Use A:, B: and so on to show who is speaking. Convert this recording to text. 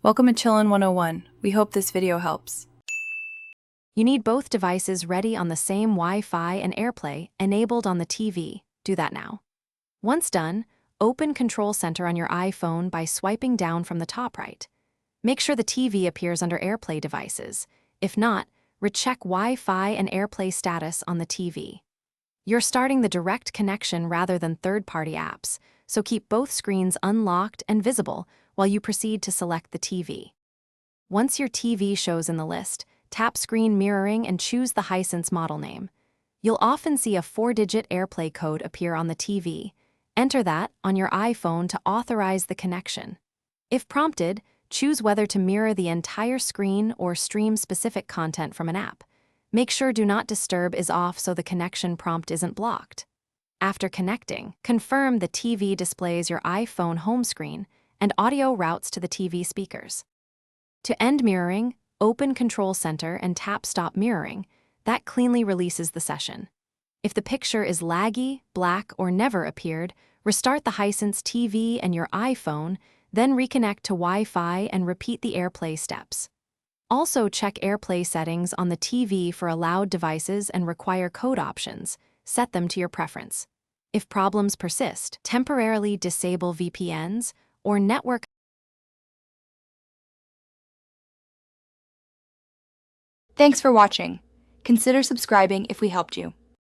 A: Welcome to Chillin' 101. We hope this video helps.
B: You need both devices ready on the same Wi-Fi and AirPlay enabled on the TV. Do that now. Once done, open Control Center on your iPhone by swiping down from the top right. Make sure the TV appears under AirPlay devices. If not, recheck Wi-Fi and AirPlay status on the TV. You're starting the direct connection rather than third-party apps, so keep both screens unlocked and visible while you proceed to select the TV. Once your TV shows in the list, tap Screen Mirroring and choose the Hisense model name. You'll often see a 4-digit AirPlay code appear on the TV. Enter that on your iPhone to authorize the connection. If prompted, choose whether to mirror the entire screen or stream specific content from an app. Make sure Do Not Disturb is off so the connection prompt isn't blocked. After connecting, confirm the TV displays your iPhone home screen and audio routes to the TV speakers. To end mirroring, open Control Center and tap Stop Mirroring. That cleanly releases the session. If the picture is laggy, black, or never appeared, restart the Hisense TV and your iPhone, then reconnect to Wi-Fi and repeat the AirPlay steps. Also check AirPlay settings on the TV for allowed devices and require code options. Set them to your preference. If problems persist, temporarily disable VPNs or network.
C: Thanks for watching. Consider subscribing if we helped you.